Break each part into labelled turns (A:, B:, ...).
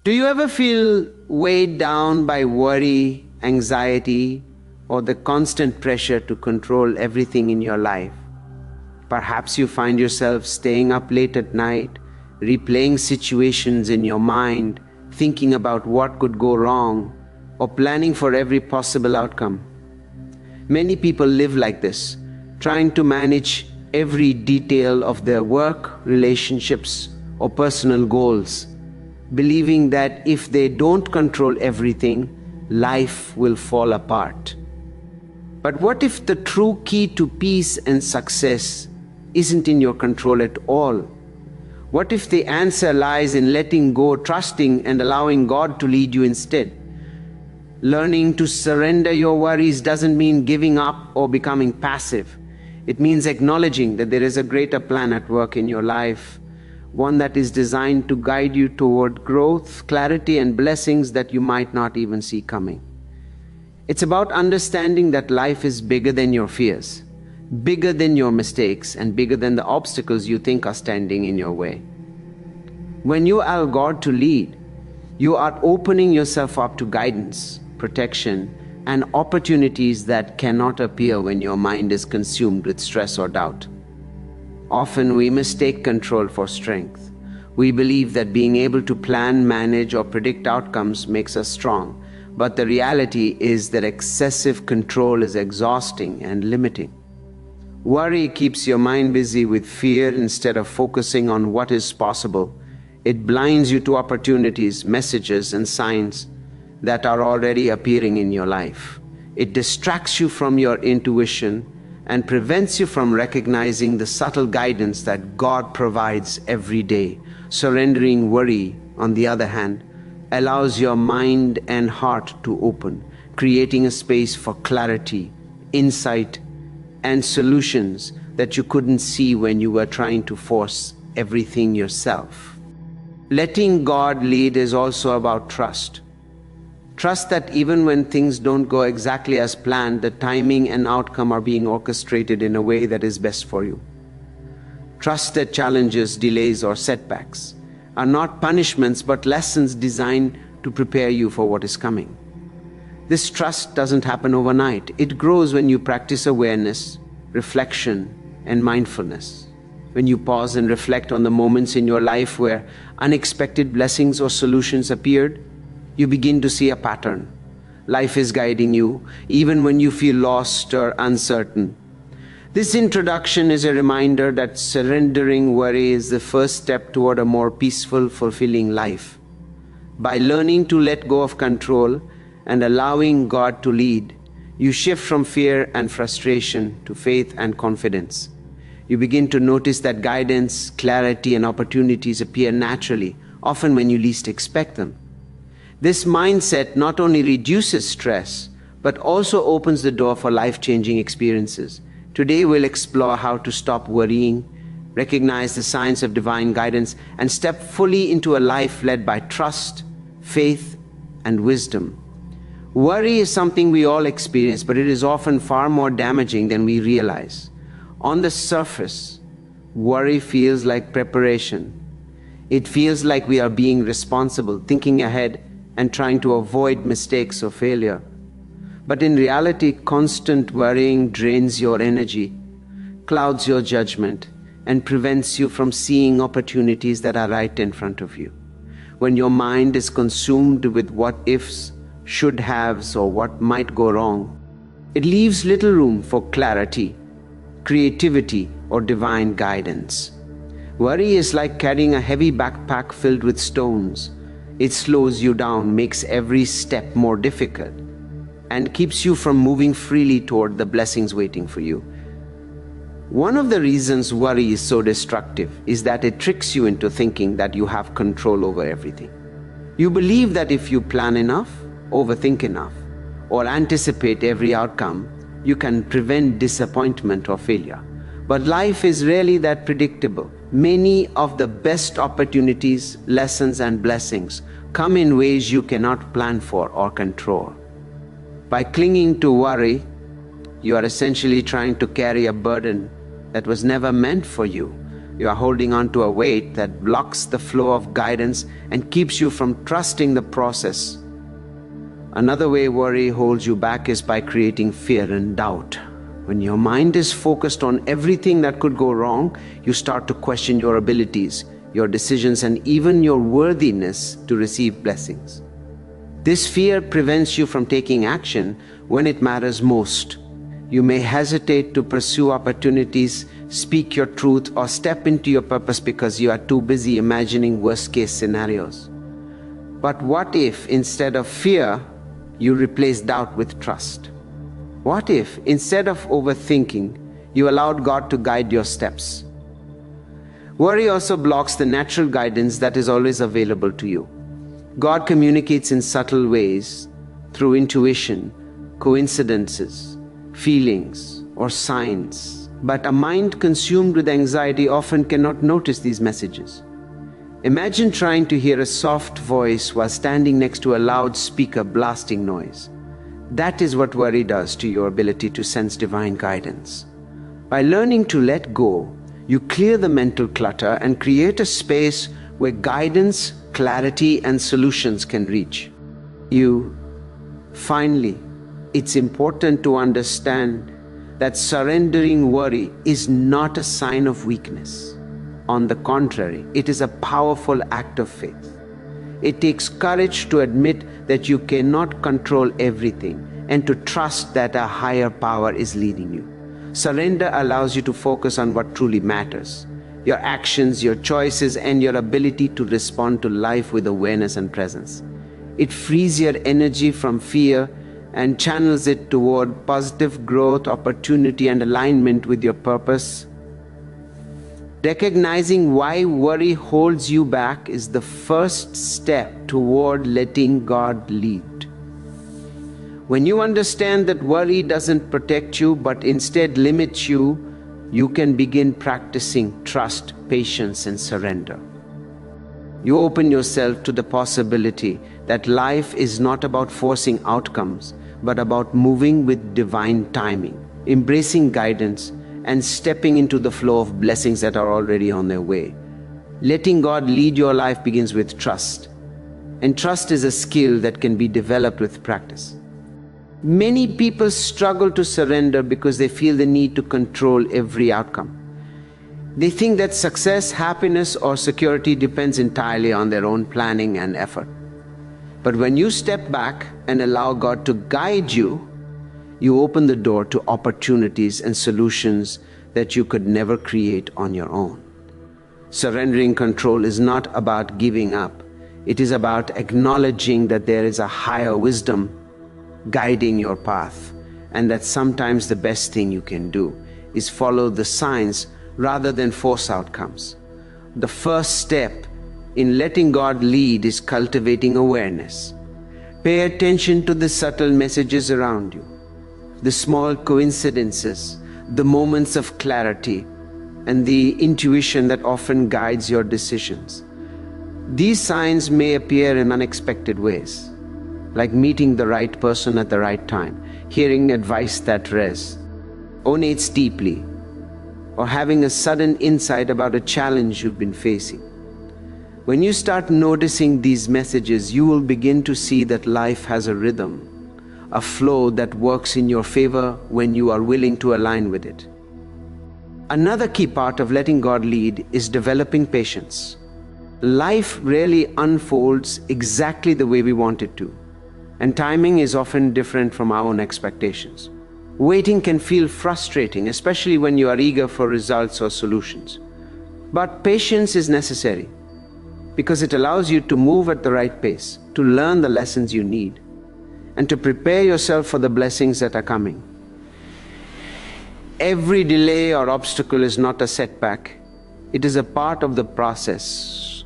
A: Do you ever feel weighed down by worry, anxiety, or the constant pressure to control everything in your life? Perhaps you find yourself staying up late at night, replaying situations in your mind, thinking about what could go wrong, or planning for every possible outcome. Many people live like this, trying to manage every detail of their work, relationships, or personal goals, believing that if they don't control everything, life will fall apart. But what if the true key to peace and success isn't in your control at all? What if the answer lies in letting go, trusting, and allowing God to lead you instead? Learning to surrender your worries doesn't mean giving up or becoming passive. It means acknowledging that there is a greater plan at work in your life, one that is designed to guide you toward growth, clarity, and blessings that you might not even see coming. It's about understanding that life is bigger than your fears, bigger than your mistakes, and bigger than the obstacles you think are standing in your way. When you allow God to lead, you are opening yourself up to guidance, protection, and opportunities that cannot appear when your mind is consumed with stress or doubt. Often we mistake control for strength. We believe that being able to plan, manage, or predict outcomes makes us strong. But the reality is that excessive control is exhausting and limiting. Worry keeps your mind busy with fear instead of focusing on what is possible. It blinds you to opportunities, messages, and signs that are already appearing in your life. It distracts you from your intuition and prevents you from recognizing the subtle guidance that God provides every day. Surrendering worry, on the other hand, allows your mind and heart to open, creating a space for clarity, insight, and solutions that you couldn't see when you were trying to force everything yourself. Letting God lead is also about trust. Trust that even when things don't go exactly as planned, the timing and outcome are being orchestrated in a way that is best for you. Trust that challenges, delays, or setbacks are not punishments but lessons designed to prepare you for what is coming. This trust doesn't happen overnight. It grows when you practice awareness, reflection, and mindfulness. When you pause and reflect on the moments in your life where unexpected blessings or solutions appeared, you begin to see a pattern. Life is guiding you, even when you feel lost or uncertain. This introduction is a reminder that surrendering worry is the first step toward a more peaceful, fulfilling life. By learning to let go of control and allowing God to lead, you shift from fear and frustration to faith and confidence. You begin to notice that guidance, clarity, and opportunities appear naturally, often when you least expect them. This mindset not only reduces stress, but also opens the door for life-changing experiences. Today we'll explore how to stop worrying, recognize the signs of divine guidance, and step fully into a life led by trust, faith, and wisdom. Worry is something we all experience, but it is often far more damaging than we realize. On the surface, worry feels like preparation. It feels like we are being responsible, thinking ahead, and trying to avoid mistakes or failure. But in reality, constant worrying drains your energy, clouds your judgment, and prevents you from seeing opportunities that are right in front of you. When your mind is consumed with what ifs, should haves, or what might go wrong, it leaves little room for clarity, creativity, or divine guidance. Worry is like carrying a heavy backpack filled with stones. It slows you down, makes every step more difficult, and keeps you from moving freely toward the blessings waiting for you. One of the reasons worry is so destructive is that it tricks you into thinking that you have control over everything. You believe that if you plan enough, overthink enough, or anticipate every outcome, you can prevent disappointment or failure. But life is rarely that predictable. Many of the best opportunities, lessons, and blessings come in ways you cannot plan for or control. By clinging to worry, you are essentially trying to carry a burden that was never meant for you. You are holding on to a weight that blocks the flow of guidance and keeps you from trusting the process. Another way worry holds you back is by creating fear and doubt. When your mind is focused on everything that could go wrong, you start to question your abilities, your decisions, and even your worthiness to receive blessings. This fear prevents you from taking action when it matters most. You may hesitate to pursue opportunities, speak your truth, or step into your purpose because you are too busy imagining worst-case scenarios. But what if, instead of fear, you replace doubt with trust? What if, instead of overthinking, you allowed God to guide your steps? Worry also blocks the natural guidance that is always available to you. God communicates in subtle ways, through intuition, coincidences, feelings, or signs. But a mind consumed with anxiety often cannot notice these messages. Imagine trying to hear a soft voice while standing next to a loudspeaker blasting noise. That is what worry does to your ability to sense divine guidance. By learning to let go, you clear the mental clutter and create a space where guidance, clarity, and solutions can reach you. Finally, it's important to understand that surrendering worry is not a sign of weakness. On the contrary, it is a powerful act of faith. It takes courage to admit that you cannot control everything and to trust that a higher power is leading you. Surrender allows you to focus on what truly matters: your actions, your choices, and your ability to respond to life with awareness and presence. It frees your energy from fear and channels it toward positive growth, opportunity, and alignment with your purpose. Recognizing why worry holds you back is the first step toward letting God lead. When you understand that worry doesn't protect you but instead limits you, you can begin practicing trust, patience, and surrender. You open yourself to the possibility that life is not about forcing outcomes, but about moving with divine timing, embracing guidance, and stepping into the flow of blessings that are already on their way. Letting God lead your life begins with trust. And trust is a skill that can be developed with practice. Many people struggle to surrender because they feel the need to control every outcome. They think that success, happiness, or security depends entirely on their own planning and effort. But when you step back and allow God to guide you, you open the door to opportunities and solutions that you could never create on your own. Surrendering control is not about giving up. It is about acknowledging that there is a higher wisdom guiding your path, and that sometimes the best thing you can do is follow the signs rather than force outcomes. The first step in letting God lead is cultivating awareness. Pay attention to the subtle messages around you, the small coincidences, the moments of clarity, and the intuition that often guides your decisions. These signs may appear in unexpected ways, like meeting the right person at the right time, hearing advice that resonates deeply, or having a sudden insight about a challenge you've been facing. When you start noticing these messages, you will begin to see that life has a rhythm, a flow that works in your favor when you are willing to align with it. Another key part of letting God lead is developing patience. Life rarely unfolds exactly the way we want it to, and timing is often different from our own expectations. Waiting can feel frustrating, especially when you are eager for results or solutions. But patience is necessary because it allows you to move at the right pace, to learn the lessons you need, and to prepare yourself for the blessings that are coming. Every delay or obstacle is not a setback. It is a part of the process.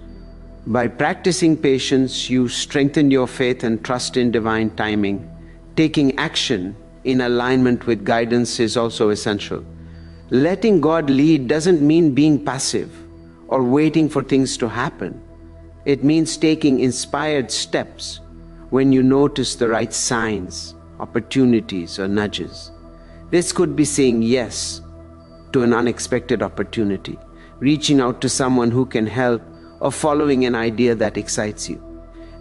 A: By practicing patience, you strengthen your faith and trust in divine timing. Taking action in alignment with guidance is also essential. Letting God lead doesn't mean being passive or waiting for things to happen. It means taking inspired steps when you notice the right signs, opportunities, or nudges. This could be saying yes to an unexpected opportunity, reaching out to someone who can help, or following an idea that excites you.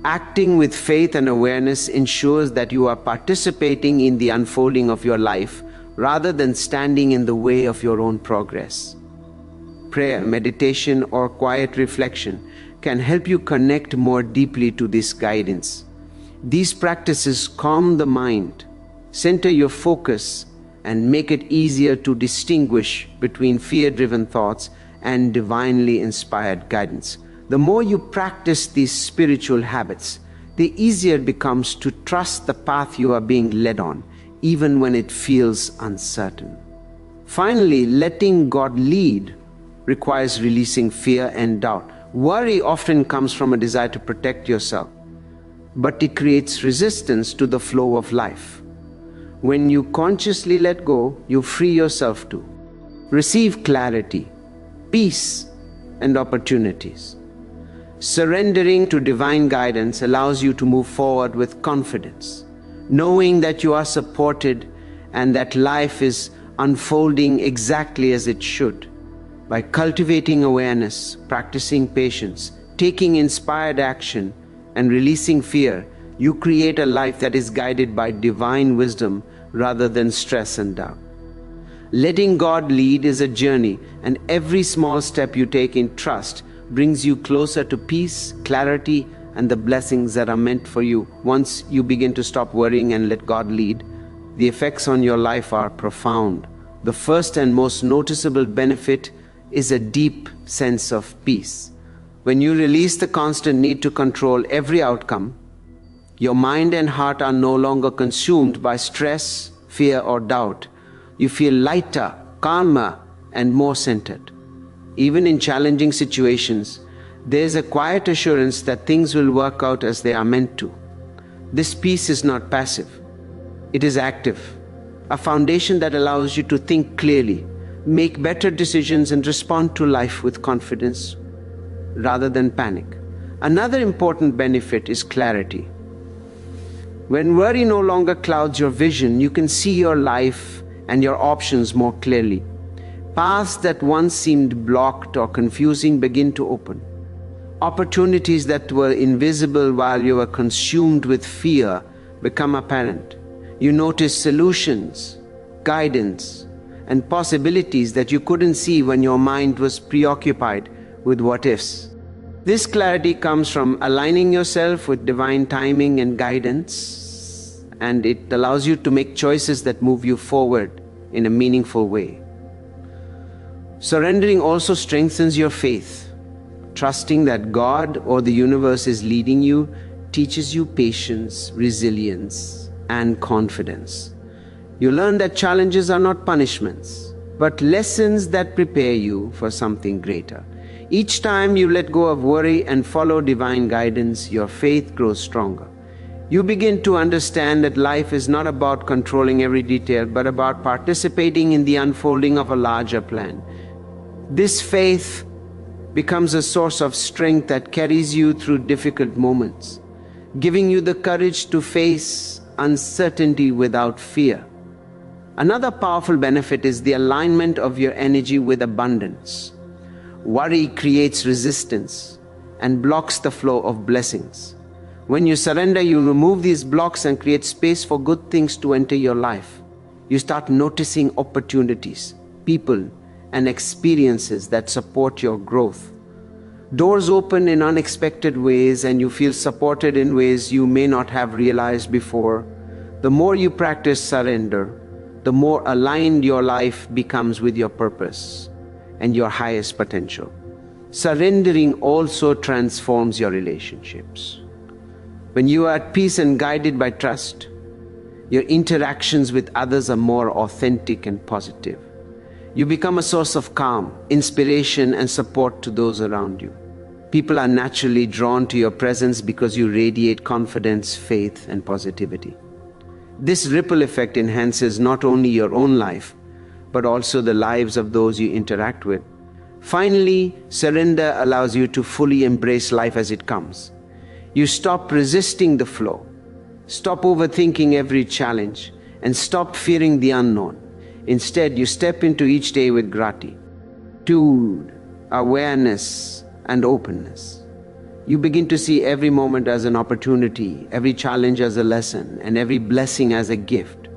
A: Acting with faith and awareness ensures that you are participating in the unfolding of your life rather than standing in the way of your own progress. Prayer, meditation, or quiet reflection can help you connect more deeply to this guidance. These practices calm the mind, center your focus, and make it easier to distinguish between fear-driven thoughts and divinely inspired guidance. The more you practice these spiritual habits, the easier it becomes to trust the path you are being led on, even when it feels uncertain. Finally, letting God lead requires releasing fear and doubt. Worry often comes from a desire to protect yourself, but it creates resistance to the flow of life. When you consciously let go, you free yourself to receive clarity, peace, and opportunities. Surrendering to divine guidance allows you to move forward with confidence, knowing that you are supported and that life is unfolding exactly as it should. By cultivating awareness, practicing patience, taking inspired action, and releasing fear, you create a life that is guided by divine wisdom rather than stress and doubt. Letting God lead is a journey, and every small step you take in trust brings you closer to peace, clarity, and the blessings that are meant for you. Once you begin to stop worrying and let God lead, the effects on your life are profound. The first and most noticeable benefit is a deep sense of peace. When you release the constant need to control every outcome, your mind and heart are no longer consumed by stress, fear, or doubt. You feel lighter, calmer, and more centered. Even in challenging situations, there is a quiet assurance that things will work out as they are meant to. This peace is not passive, it is active, a foundation that allows you to think clearly, make better decisions, and respond to life with confidence rather than panic. Another important benefit is clarity. When worry no longer clouds your vision, you can see your life and your options more clearly. Paths that once seemed blocked or confusing begin to open. Opportunities that were invisible while you were consumed with fear become apparent. You notice solutions, guidance, and possibilities that you couldn't see when your mind was preoccupied with what-ifs. This clarity comes from aligning yourself with divine timing and guidance, and it allows you to make choices that move you forward in a meaningful way. Surrendering also strengthens your faith. Trusting that God or the universe is leading you teaches you patience, resilience, and confidence. You learn that challenges are not punishments, but lessons that prepare you for something greater. Each time you let go of worry and follow divine guidance, your faith grows stronger. You begin to understand that life is not about controlling every detail, but about participating in the unfolding of a larger plan. This faith becomes a source of strength that carries you through difficult moments, giving you the courage to face uncertainty without fear. Another powerful benefit is the alignment of your energy with abundance. Worry creates resistance and blocks the flow of blessings. When you surrender, you remove these blocks and create space for good things to enter your life. You start noticing opportunities, people, and experiences that support your growth. Doors open in unexpected ways, and you feel supported in ways you may not have realized before. The more you practice surrender, the more aligned your life becomes with your purpose and your highest potential. Surrendering also transforms your relationships. When you are at peace and guided by trust, your interactions with others are more authentic and positive. You become a source of calm, inspiration, and support to those around you. People are naturally drawn to your presence because you radiate confidence, faith, and positivity. This ripple effect enhances not only your own life, but also the lives of those you interact with. Finally, surrender allows you to fully embrace life as it comes. You stop resisting the flow, stop overthinking every challenge, and stop fearing the unknown. Instead, you step into each day with gratitude, awareness, and openness. You begin to see every moment as an opportunity, every challenge as a lesson, and every blessing as a gift.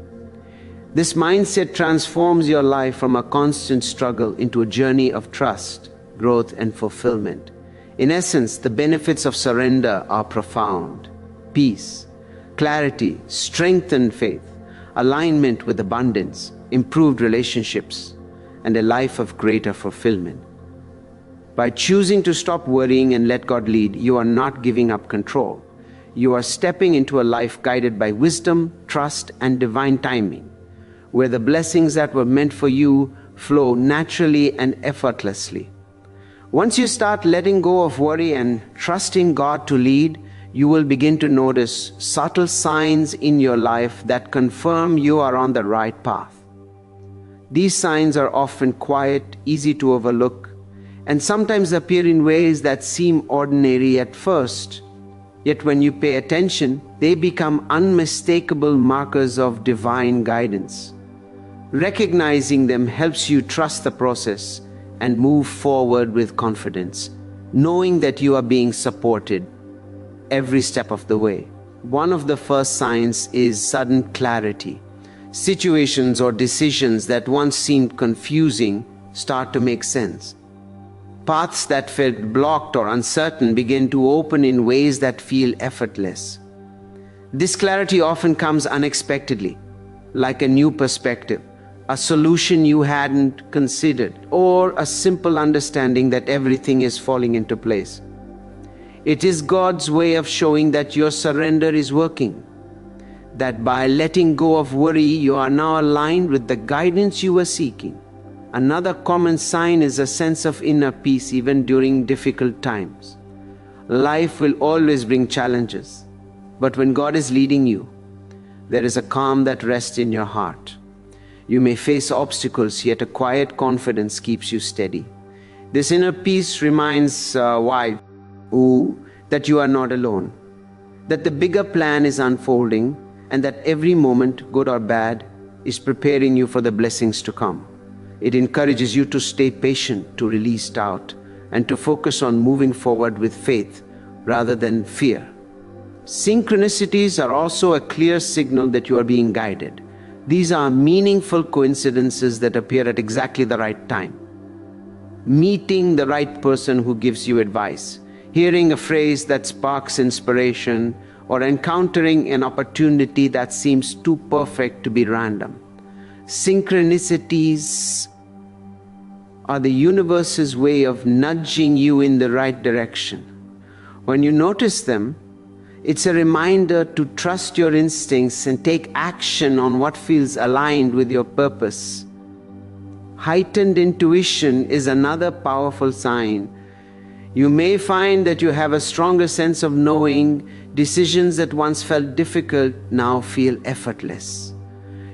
A: This mindset transforms your life from a constant struggle into a journey of trust, growth, and fulfillment. In essence, the benefits of surrender are profound. Peace, clarity, strengthened faith, alignment with abundance, improved relationships, and a life of greater fulfillment. By choosing to stop worrying and let God lead, you are not giving up control. You are stepping into a life guided by wisdom, trust, and divine timing, where the blessings that were meant for you flow naturally and effortlessly. Once you start letting go of worry and trusting God to lead, you will begin to notice subtle signs in your life that confirm you are on the right path. These signs are often quiet, easy to overlook, and sometimes appear in ways that seem ordinary at first. Yet when you pay attention, they become unmistakable markers of divine guidance. Recognizing them helps you trust the process and move forward with confidence, knowing that you are being supported every step of the way. One of the first signs is sudden clarity. Situations or decisions that once seemed confusing start to make sense. Paths that felt blocked or uncertain begin to open in ways that feel effortless. This clarity often comes unexpectedly, like a new perspective, a solution you hadn't considered, or a simple understanding that everything is falling into place. It is God's way of showing that your surrender is working, that by letting go of worry, you are now aligned with the guidance you were seeking. Another common sign is a sense of inner peace even during difficult times. Life will always bring challenges, but when God is leading you, there is a calm that rests in your heart. You may face obstacles, yet a quiet confidence keeps you steady. This inner peace reminds that you are not alone, that the bigger plan is unfolding, and that every moment, good or bad, is preparing you for the blessings to come. It encourages you to stay patient, to release doubt, and to focus on moving forward with faith rather than fear. Synchronicities are also a clear signal that you are being guided. These are meaningful coincidences that appear at exactly the right time. Meeting the right person who gives you advice, hearing a phrase that sparks inspiration, or encountering an opportunity that seems too perfect to be random. Synchronicities are the universe's way of nudging you in the right direction. When you notice them, it's a reminder to trust your instincts and take action on what feels aligned with your purpose. Heightened intuition is another powerful sign. You may find that you have a stronger sense of knowing. Decisions that once felt difficult now feel effortless.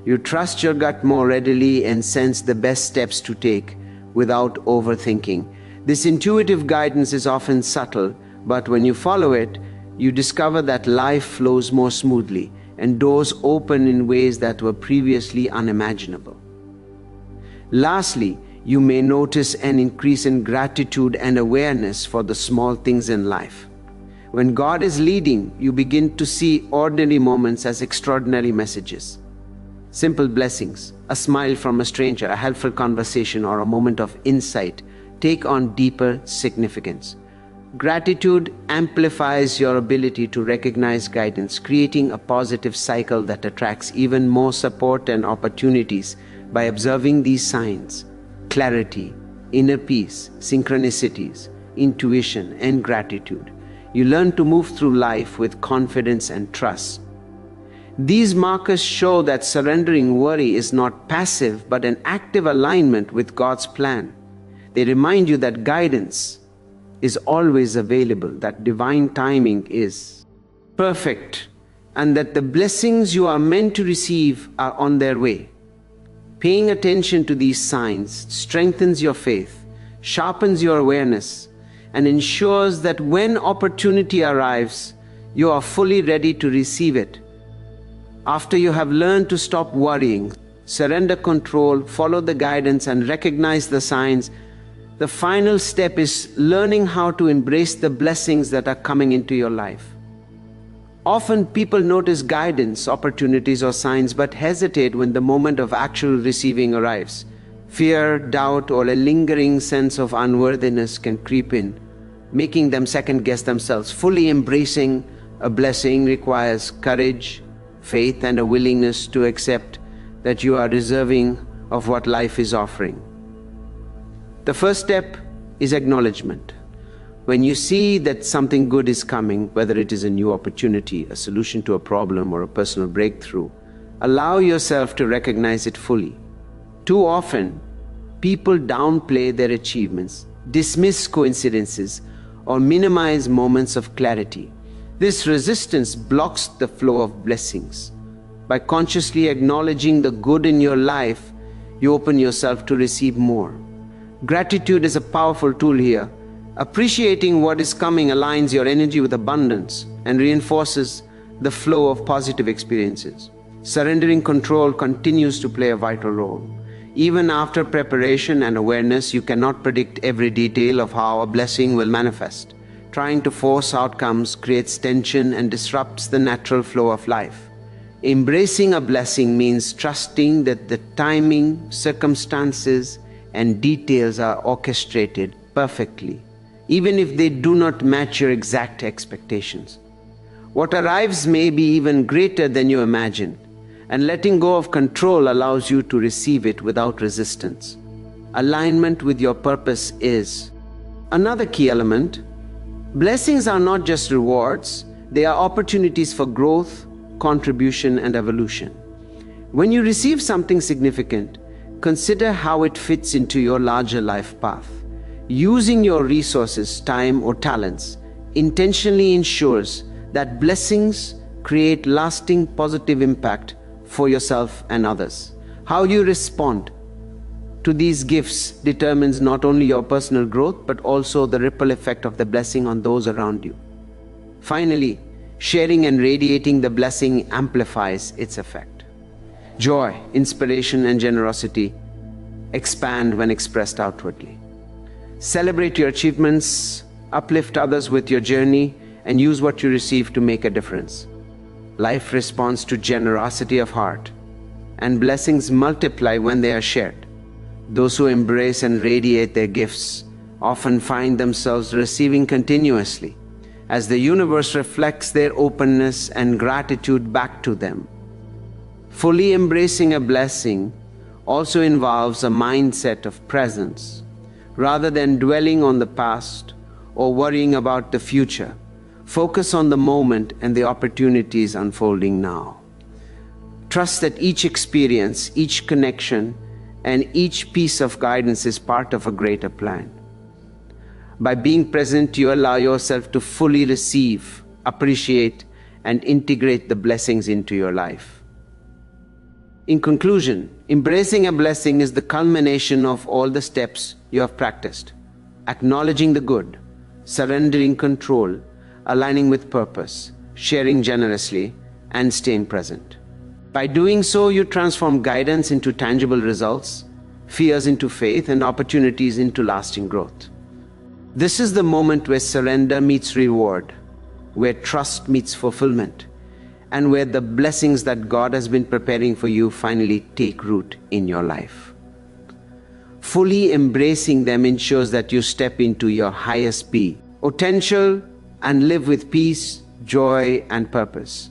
A: You trust your gut more readily and sense the best steps to take without overthinking. This intuitive guidance is often subtle, but when you follow it, you discover that life flows more smoothly and doors open in ways that were previously unimaginable. Lastly, you may notice an increase in gratitude and awareness for the small things in life. When God is leading, you begin to see ordinary moments as extraordinary messages. Simple blessings, a smile from a stranger, a helpful conversation, or a moment of insight take on deeper significance. Gratitude amplifies your ability to recognize guidance, creating a positive cycle that attracts even more support and opportunities. By observing these signs, clarity, inner peace, synchronicities, intuition, and gratitude, you learn to move through life with confidence and trust. These markers show that surrendering worry is not passive but an active alignment with God's plan. They remind you that guidance is always available, that divine timing is perfect, and that the blessings you are meant to receive are on their way. Paying attention to these signs strengthens your faith, sharpens your awareness, and ensures that when opportunity arrives, you are fully ready to receive it. After you have learned to stop worrying, surrender control, follow the guidance, and recognize the signs, The final step is learning how to embrace the blessings that are coming into your life. Often people notice guidance, opportunities, or signs but hesitate when the moment of actual receiving arrives. Fear, doubt, or a lingering sense of unworthiness can creep in, making them second-guess themselves. Fully embracing a blessing requires courage, faith, and a willingness to accept that you are deserving of what life is offering. The first step is acknowledgement. When you see that something good is coming, whether it is a new opportunity, a solution to a problem, or a personal breakthrough, allow yourself to recognize it fully. Too often, people downplay their achievements, dismiss coincidences, or minimize moments of clarity. This resistance blocks the flow of blessings. By consciously acknowledging the good in your life, you open yourself to receive more. Gratitude is a powerful tool here. Appreciating what is coming aligns your energy with abundance and reinforces the flow of positive experiences. Surrendering control continues to play a vital role. Even after preparation and awareness, you cannot predict every detail of how a blessing will manifest. Trying to force outcomes creates tension and disrupts the natural flow of life. Embracing a blessing means trusting that the timing, circumstances, and details are orchestrated perfectly, even if they do not match your exact expectations. What arrives may be even greater than you imagined, and letting go of control allows you to receive it without resistance. Alignment with your purpose is another key element. Blessings are not just rewards, they are opportunities for growth, contribution, and evolution. When you receive something significant, consider how it fits into your larger life path. Using your resources, time, or talents intentionally ensures that blessings create lasting positive impact for yourself and others. How you respond to these gifts determines not only your personal growth but also the ripple effect of the blessing on those around you. Finally, sharing and radiating the blessing amplifies its effect. Joy, inspiration, and generosity expand when expressed outwardly. Celebrate your achievements, uplift others with your journey, and use what you receive to make a difference. Life responds to generosity of heart, and blessings multiply when they are shared. Those who embrace and radiate their gifts often find themselves receiving continuously, as the universe reflects their openness and gratitude back to them. Fully embracing a blessing also involves a mindset of presence. Rather than dwelling on the past or worrying about the future, focus on the moment and the opportunities unfolding now. Trust that each experience, each connection, and each piece of guidance is part of a greater plan. By being present, you allow yourself to fully receive, appreciate, and integrate the blessings into your life. In conclusion, embracing a blessing is the culmination of all the steps you have practiced. Acknowledging the good, surrendering control, aligning with purpose, sharing generously, and staying present. By doing so, you transform guidance into tangible results, fears into faith, and opportunities into lasting growth. This is the moment where surrender meets reward, where trust meets fulfillment, and where the blessings that God has been preparing for you finally take root in your life. Fully embracing them ensures that you step into your highest potential and live with peace, joy, and purpose.